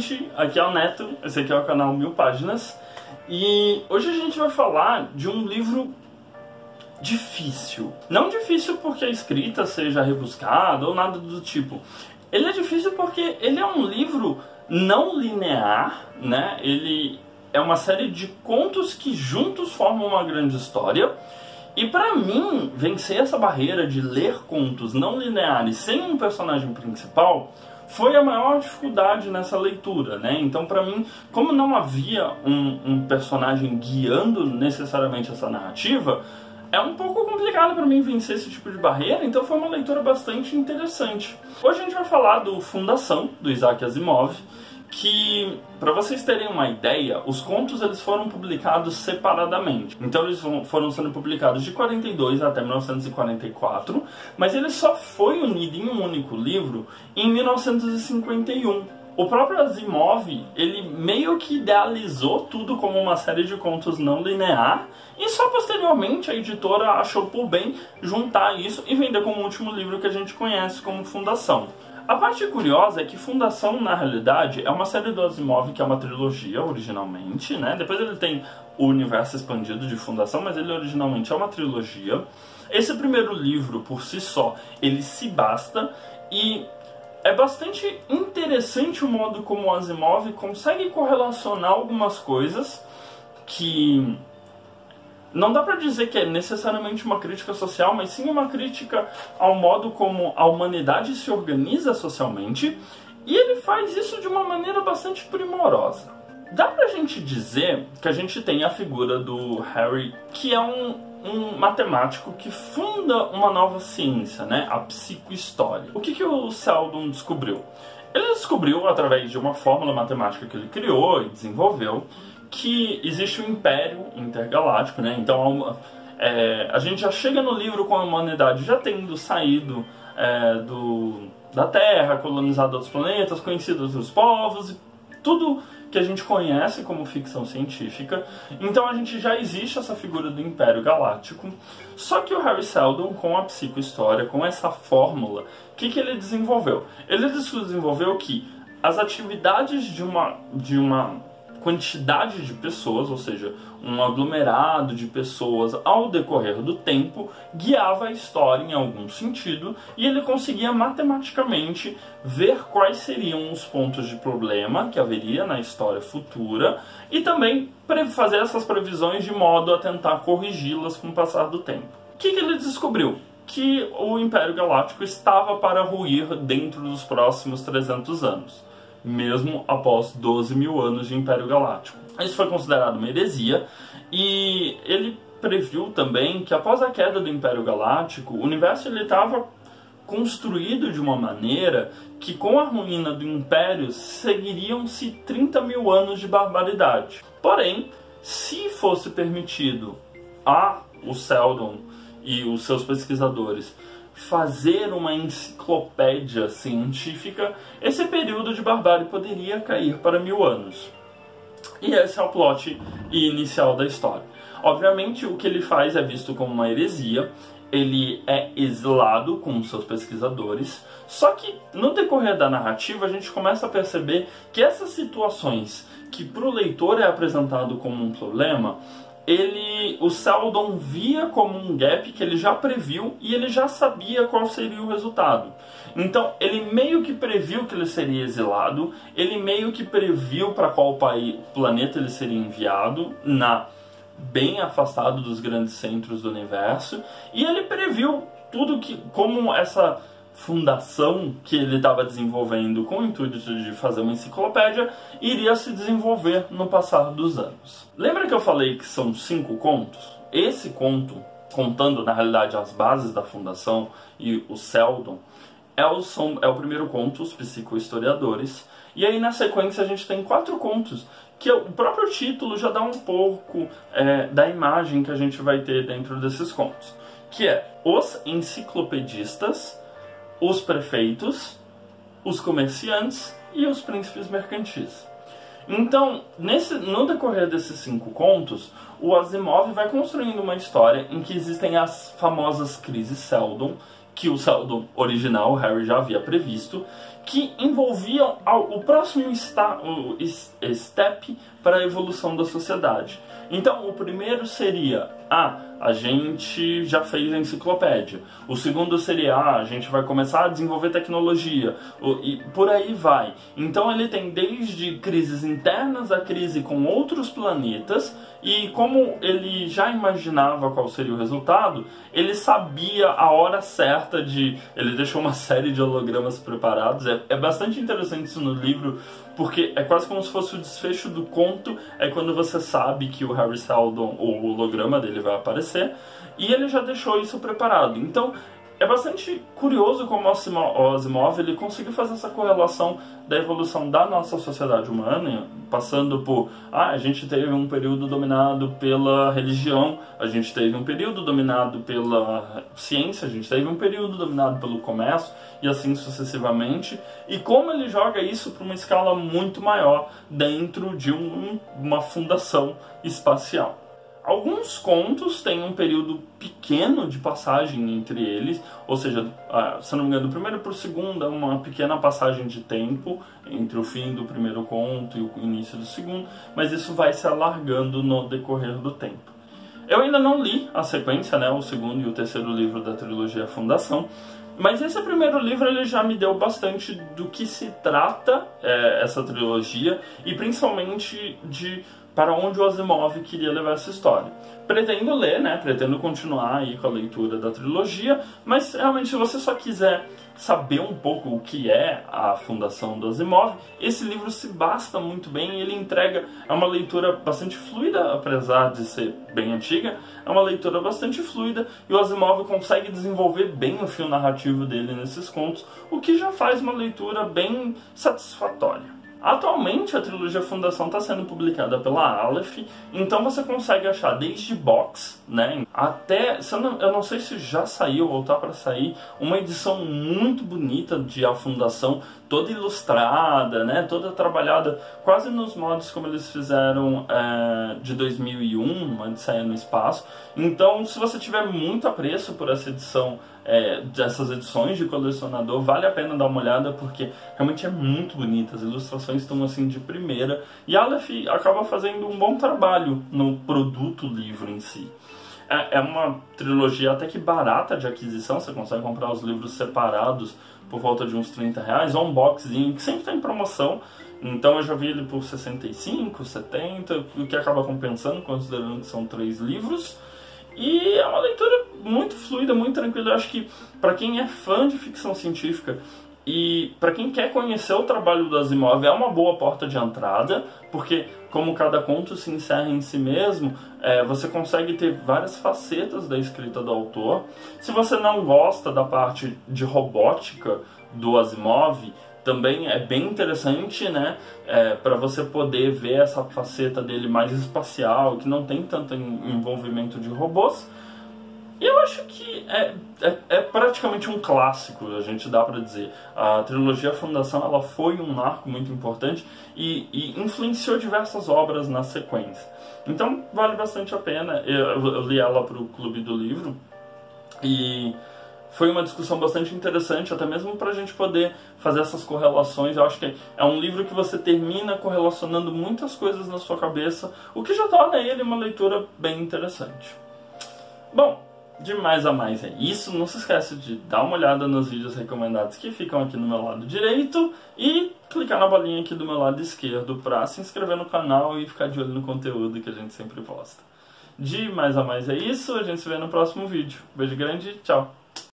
gente, aqui é o Neto, esse aqui é o canal 1000 Páginas e hoje a gente vai falar de um livro difícil. Não difícil porque a escrita seja rebuscada ou nada do tipo. Ele é difícil porque ele é um livro não linear, né? Ele é uma série de contos que juntos formam uma grande história. E pra mim, vencer essa barreira de ler contos não lineares sem um personagem principal foi a maior dificuldade nessa leitura, né? Então, pra mim, como não havia um personagem guiando necessariamente essa narrativa, é um pouco complicado pra mim vencer esse tipo de barreira, então foi uma leitura bastante interessante. Hoje a gente vai falar do Fundação, do Isaac Asimov, que, para vocês terem uma ideia, os contos eles foram publicados separadamente. Então eles foram sendo publicados de 42 até 1944, mas ele só foi unido em um único livro em 1951. O próprio Asimov, ele meio que idealizou tudo como uma série de contos não linear, e só posteriormente a editora achou por bem juntar isso e vender como o último livro que a gente conhece como Fundação. A parte curiosa é que Fundação, na realidade, é uma série do Asimov que é uma trilogia originalmente, né? Depois ele tem o universo expandido de Fundação, mas ele originalmente é uma trilogia. Esse primeiro livro, por si só, ele se basta e é bastante interessante o modo como o Asimov consegue correlacionar algumas coisas que não dá pra dizer que é necessariamente uma crítica social, mas sim uma crítica ao modo como a humanidade se organiza socialmente, e ele faz isso de uma maneira bastante primorosa. Dá pra gente dizer que a gente tem a figura do Harry, que é um matemático que funda uma nova ciência, né? A psicohistória. O que o Seldon descobriu? Ele descobriu, através de uma fórmula matemática que ele criou e desenvolveu, que existe um império intergaláctico, né? Então a gente já chega no livro com a humanidade já tendo saído da Terra, colonizado outros planetas, conhecido outros povos, e tudo que a gente conhece como ficção científica. Então a gente já existe essa figura do Império Galáctico. Só que o Harry Seldon, com a psicohistória, com essa fórmula, o que ele desenvolveu? Ele desenvolveu que as atividades de uma quantidade de pessoas, ou seja, um aglomerado de pessoas ao decorrer do tempo, guiava a história em algum sentido, e ele conseguia matematicamente ver quais seriam os pontos de problema que haveria na história futura e também fazer essas previsões de modo a tentar corrigi-las com o passar do tempo. O que ele descobriu? Que o Império Galáctico estava para ruir dentro dos próximos 300 anos. Mesmo após 12.000 anos de Império Galáctico. Isso foi considerado uma heresia, e ele previu também que após a queda do Império Galáctico, o universo estava construído de uma maneira que com a ruína do Império seguiriam-se 30.000 anos de barbaridade. Porém, se fosse permitido o Seldon e os seus pesquisadores fazer uma enciclopédia científica, esse período de barbárie poderia cair para 1000 anos. E esse é o plot inicial da história. Obviamente, o que ele faz é visto como uma heresia, ele é exilado com os seus pesquisadores, só que no decorrer da narrativa a gente começa a perceber que essas situações que para o leitor é apresentado como um problema, o Seldon via como um gap que ele já previu e ele já sabia qual seria o resultado. Então ele meio que previu que ele seria exilado, ele meio que previu para qual planeta ele seria enviado, bem afastado dos grandes centros do universo, e ele previu tudo como essa fundação que ele estava desenvolvendo com o intuito de fazer uma enciclopédia iria se desenvolver no passar dos anos. Lembra que eu falei que são 5 contos? Esse conto, contando na realidade as bases da fundação e o Seldon, é o primeiro conto, os psicohistoriadores, e aí na sequência a gente tem 4 contos, que o próprio título já dá um pouco da imagem que a gente vai ter dentro desses contos, que é Os Enciclopedistas, Os Prefeitos, Os Comerciantes e Os Príncipes Mercantis. Então, no decorrer desses 5 contos, o Asimov vai construindo uma história em que existem as famosas crises Seldon, que o Seldon original, o Harry, já havia previsto, que envolviam o próximo step para a evolução da sociedade. Então, o primeiro seria, a gente já fez a enciclopédia. O segundo seria, a gente vai começar a desenvolver tecnologia. E por aí vai. Então, ele tem desde crises internas a crise com outros planetas. E como ele já imaginava qual seria o resultado, ele sabia a hora certa de... Ele deixou uma série de hologramas preparados. É bastante interessante isso no livro, porque é quase como se fosse o desfecho do conto. É quando você sabe que o Harry Seldon, o holograma dele, vai aparecer. E ele já deixou isso preparado. Então, é bastante curioso como o Asimov ele conseguiu fazer essa correlação da evolução da nossa sociedade humana, passando por, a gente teve um período dominado pela religião, a gente teve um período dominado pela ciência, a gente teve um período dominado pelo comércio, e assim sucessivamente, e como ele joga isso para uma escala muito maior dentro de uma fundação espacial. Alguns contos têm um período pequeno de passagem entre eles, ou seja, se não me engano, do primeiro para o segundo é uma pequena passagem de tempo entre o fim do primeiro conto e o início do segundo, mas isso vai se alargando no decorrer do tempo. Eu ainda não li a sequência, né, o segundo e o terceiro livro da trilogia Fundação, mas esse primeiro livro ele já me deu bastante do que se trata essa trilogia e principalmente de para onde o Asimov queria levar essa história. Pretendo ler, né? Pretendo continuar aí com a leitura da trilogia, mas realmente se você só quiser saber um pouco o que é a fundação do Asimov, esse livro se basta muito bem, ele entrega, é uma leitura bastante fluida, apesar de ser bem antiga, é uma leitura bastante fluida, e o Asimov consegue desenvolver bem o fio narrativo dele nesses contos, o que já faz uma leitura bem satisfatória. Atualmente a trilogia Fundação está sendo publicada pela Aleph, então você consegue achar desde box, né, até, eu não sei se já saiu ou está para sair, uma edição muito bonita de A Fundação, toda ilustrada, né, toda trabalhada quase nos modos como eles fizeram de 2001, antes de sair no espaço. Então, se você tiver muito apreço por essa edição, dessas edições de colecionador, vale a pena dar uma olhada, porque realmente é muito bonita, as ilustrações estão assim de primeira, e a Aleph acaba fazendo um bom trabalho no produto livro em si. É uma trilogia até que barata de aquisição, você consegue comprar os livros separados por volta de uns R$30, ou um boxzinho que sempre está em promoção, então eu já vi ele por 65, 70, o que acaba compensando, considerando que são 3 livros. E é uma leitura muito fluida, muito tranquila. Eu acho que para quem é fã de ficção científica e para quem quer conhecer o trabalho do Asimov, é uma boa porta de entrada, porque como cada conto se encerra em si mesmo, você consegue ter várias facetas da escrita do autor. Se você não gosta da parte de robótica do Asimov, também é bem interessante, né, para você poder ver essa faceta dele mais espacial, que não tem tanto envolvimento de robôs. E eu acho que é praticamente um clássico, a gente dá para dizer. A trilogia Fundação ela foi um marco muito importante e influenciou diversas obras na sequência. Então vale bastante a pena. Eu li ela para o Clube do Livro e foi uma discussão bastante interessante, até mesmo para a gente poder fazer essas correlações. Eu acho que é um livro que você termina correlacionando muitas coisas na sua cabeça, o que já torna ele uma leitura bem interessante. Bom, de mais a mais é isso. Não se esquece de dar uma olhada nos vídeos recomendados que ficam aqui no meu lado direito e clicar na bolinha aqui do meu lado esquerdo para se inscrever no canal e ficar de olho no conteúdo que a gente sempre posta. De mais a mais é isso, a gente se vê no próximo vídeo. Beijo grande, tchau!